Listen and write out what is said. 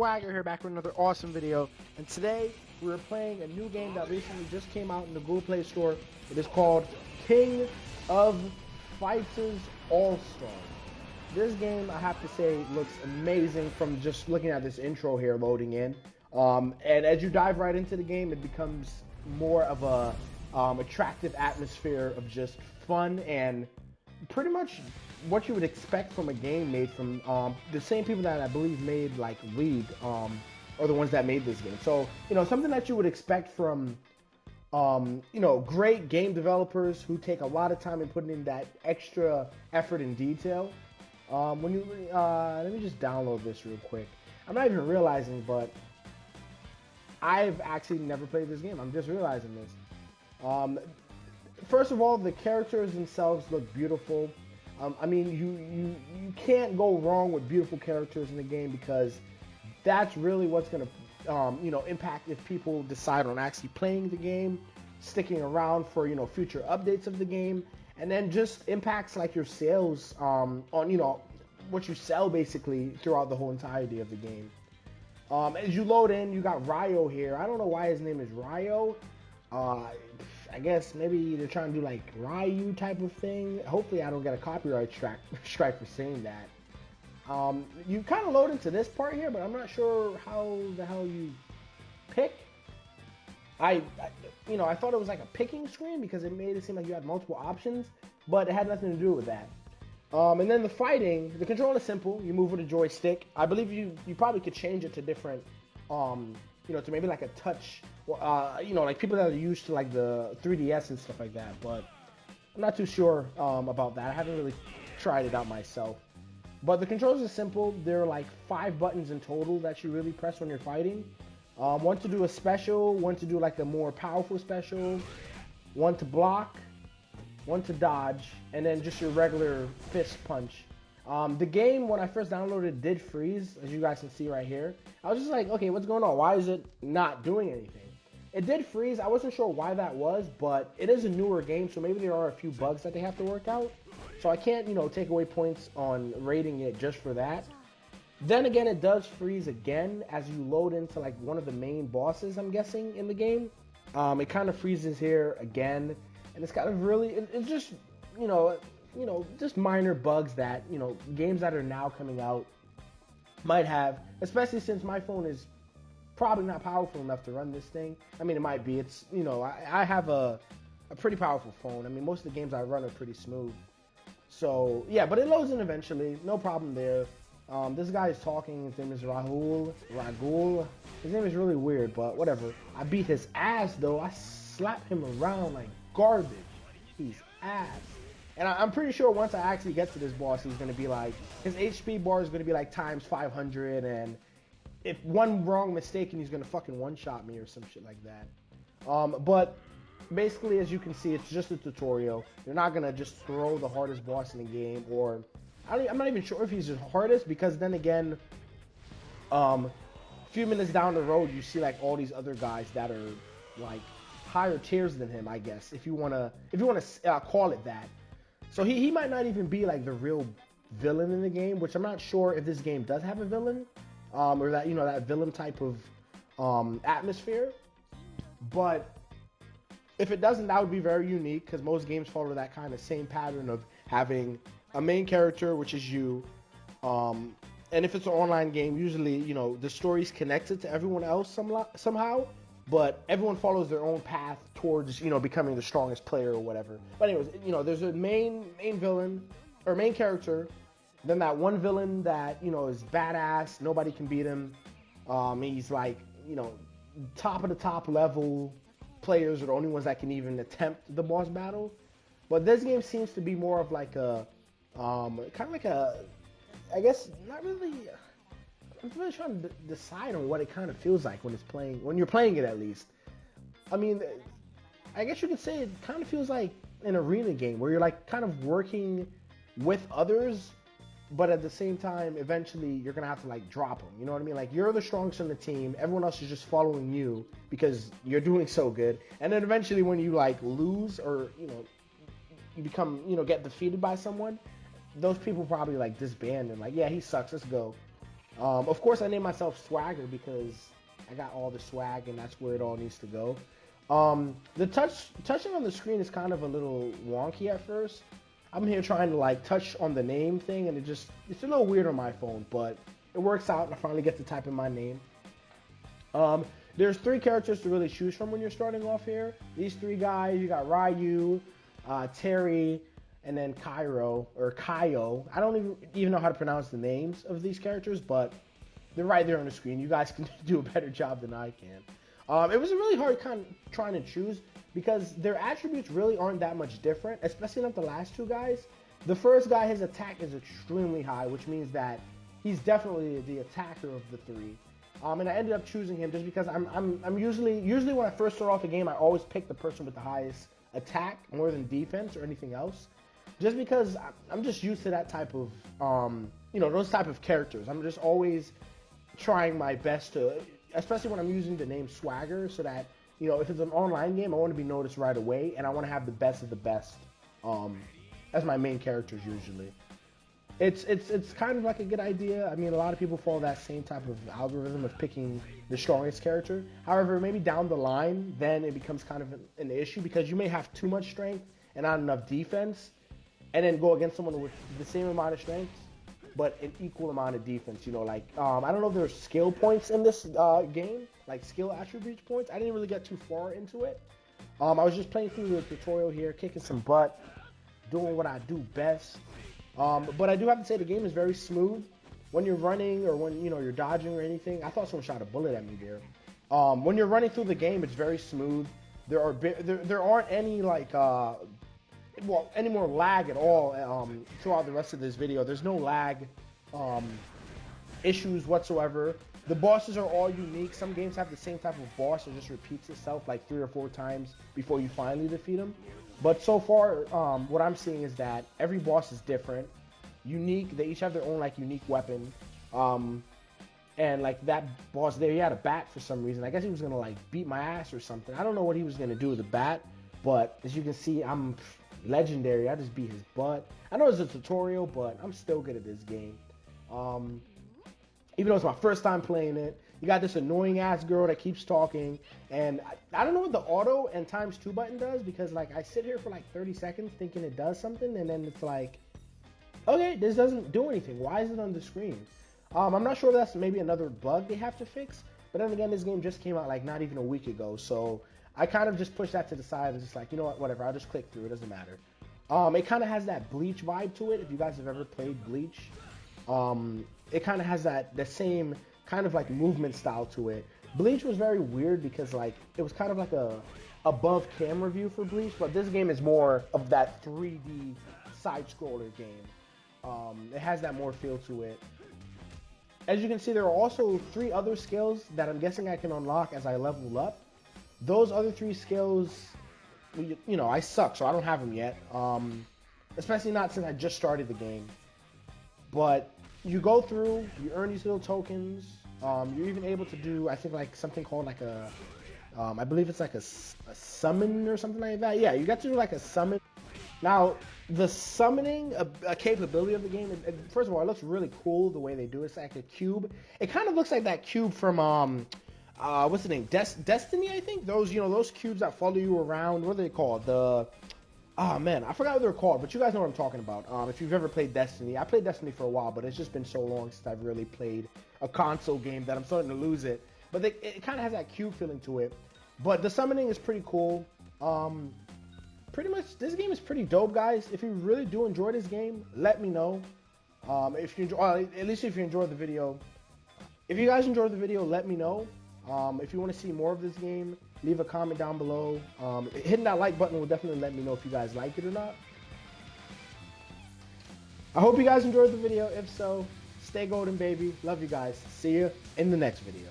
Swagger here, back with another awesome video. And today we're playing a new game that recently just came out in the Google Play Store. It is called King of Fighters All-Stars. This game, I have to say, looks amazing from just looking at this intro here loading in. And as you dive right into the game, it becomes more of a attractive atmosphere of just fun and pretty much what you would expect from a game made from the same people that I believe made like League, are the ones that made this game. So, something that you would expect from, great game developers who take a lot of time in putting in that extra effort and detail. Let me just download this real quick. I'm not even realizing, but I've actually never played this game. I'm just realizing this. First of all, the characters themselves look beautiful. I mean, you can't go wrong with beautiful characters in the game because that's really what's going to, impact if people decide on actually playing the game, sticking around for, future updates of the game, and then just impacts like your sales on, what you sell basically throughout the whole entirety of the game. As you load in, you got Ryo here. I don't know why his name is Ryo. I guess maybe they're trying to do like Ryu type of thing. Hopefully I don't get a copyright strike for saying that. You kind of load into this part here, but I'm not sure how the hell you pick. I thought it was like a picking screen because it made it seem like you had multiple options, but it had nothing to do with that. And then the fighting, the control is simple. You move with a joystick. I believe you probably could change it to different, to maybe like a touch, like people that are used to like the 3DS and stuff like that. But I'm not too sure about that. I haven't really tried it out myself. But the controls are simple. There are like 5 buttons in total that you really press when you're fighting. One to do a special, one to do like a more powerful special, one to block, one to dodge, and then just your regular fist punch. The game, when I first downloaded, did freeze, as you guys can see right here. I was just like, okay, what's going on? Why is it not doing anything? It did freeze. I wasn't sure why that was, but it is a newer game, so maybe there are a few bugs that they have to work out. So I can't, take away points on rating it just for that. Then again, it does freeze again as you load into like one of the main bosses, I'm guessing, in the game. It kind of freezes here again, and it's kind of really, it's just, just minor bugs that, games that are now coming out might have, especially since my phone is probably not powerful enough to run this thing. I mean, it might be. It's, I have a pretty powerful phone. I mean, most of the games I run are pretty smooth. So, yeah, but it loads in eventually. No problem there. This guy is talking. His name is Rahul. His name is really weird, but whatever. I beat his ass, though. I slapped him around like garbage. He's ass. And I'm pretty sure once I actually get to this boss, he's going to be like, his HP bar is going to be like times 500, and if one wrong mistake, and he's going to fucking one-shot me or some shit like that. But basically, as you can see, it's just a tutorial. You're not going to just throw the hardest boss in the game, or I'm not even sure if he's the hardest, because then again, a few minutes down the road, you see like all these other guys that are like higher tiers than him, I guess, if you want to call it that. So he might not even be like the real villain in the game, which I'm not sure if this game does have a villain, or that, that villain type of atmosphere. But if it doesn't, that would be very unique, because most games follow that kind of same pattern of having a main character, which is you. And if it's an online game, usually, the story's connected to everyone else somehow. But everyone follows their own path towards, becoming the strongest player or whatever. But anyways, there's a main villain, or main character, then that one villain that, is badass, nobody can beat him. He's like, top of the top level players are the only ones that can even attempt the boss battle. But this game seems to be more of like a, kind of like a, I guess, not really, I'm really trying to decide on what it kind of feels like when you're playing it at least. I mean, I guess you could say it kind of feels like an arena game where you're like kind of working with others, but at the same time, eventually you're going to have to like drop them. You know what I mean? Like, you're the strongest in the team. Everyone else is just following you because you're doing so good. And then eventually when you like lose or, you become, get defeated by someone, those people probably like disband and like, yeah, he sucks, let's go. Of course, I named myself Swagger because I got all the swag, and that's where it all needs to go. The touching on the screen is kind of a little wonky at first. I'm here trying to like touch on the name thing, and it's a little weird on my phone, but it works out, and I finally get to type in my name. There's three characters to really choose from when you're starting off here. These three guys, you got Ryu, Terry, and then Cairo or Kaio. I don't even know how to pronounce the names of these characters, but they're right there on the screen. You guys can do a better job than I can. It was a really hard kind of trying to choose because their attributes really aren't that much different, especially not the last two guys. The first guy, his attack is extremely high, which means that he's definitely the attacker of the three. And I ended up choosing him just because I'm usually when I first start off a game, I always pick the person with the highest attack more than defense or anything else, just because I'm just used to that type of those type of characters. I'm just always trying my best to, especially when I'm using the name Swagger, so that if it's an online game, I want to be noticed right away, and I want to have the best of the best as my main characters usually. It's kind of like a good idea. I mean, a lot of people follow that same type of algorithm of picking the strongest character. However, maybe down the line, then it becomes kind of an issue because you may have too much strength and not enough defense, and then go against someone with the same amount of strength, but an equal amount of defense. I don't know if there's skill points in this game, like skill attributes points. I didn't really get too far into it. I was just playing through the tutorial here, kicking some butt, doing what I do best. But I do have to say the game is very smooth when you're running or when you're dodging or anything. I thought someone shot a bullet at me there. When you're running through the game, it's very smooth. There aren't any any more lag at all throughout the rest of this video. There's no lag issues whatsoever. The bosses are all unique. Some games have the same type of boss that just repeats itself like 3 or 4 times before you finally defeat them. But so far, what I'm seeing is that every boss is different, unique. They each have their own unique weapon. And that boss there, he had a bat for some reason. I guess he was gonna beat my ass or something. I don't know what he was gonna do with the bat, but as you can see, I'm legendary. I just beat his butt. I know it's a tutorial, but I'm still good at this game. Even though it's my first time playing it. You got this annoying ass girl that keeps talking, and I don't know what the auto and ×2 button does, because I sit here for 30 seconds thinking it does something, and then it's okay, this doesn't do anything. Why is it on the screen? I'm not sure if that's maybe another bug they have to fix, but then again, this game just came out not even a week ago, so I kind of just pushed that to the side and just you know what, whatever, I'll just click through, it doesn't matter. It kind of has that Bleach vibe to it, if you guys have ever played Bleach. It kind of has the same kind of movement style to it. Bleach was very weird because it was kind of a above camera view for Bleach, but this game is more of that 3D side scroller game. It has that more feel to it. As you can see, there are also 3 other skills that I'm guessing I can unlock as I level up. Those other 3 skills, I suck, so I don't have them yet. Especially not since I just started the game. But you go through, you earn these little tokens. You're even able to do, I think, something called I believe it's a summon or something like that. Yeah, you got to do a summon. Now, the summoning a capability of the game, first of all, it looks really cool the way they do it. It's like a cube. It kind of looks like that cube from, what's the name? Destiny, I think? Those cubes that follow you around. What are they called? Oh man, I forgot what they're called, but you guys know what I'm talking about. If you've ever played Destiny, I played Destiny for a while, but it's just been so long since I've really played a console game that I'm starting to lose it. But it kind of has that cube feeling to it. But the summoning is pretty cool. Pretty much, this game is pretty dope, guys. If you really do enjoy this game, let me know. If you enjoy, at least if you enjoyed the video. If you guys enjoyed the video, let me know. If you want to see more of this game, leave a comment down below. Hitting that like button will definitely let me know if you guys like it or not. I hope you guys enjoyed the video. If so, stay golden, baby. Love you guys. See you in the next video.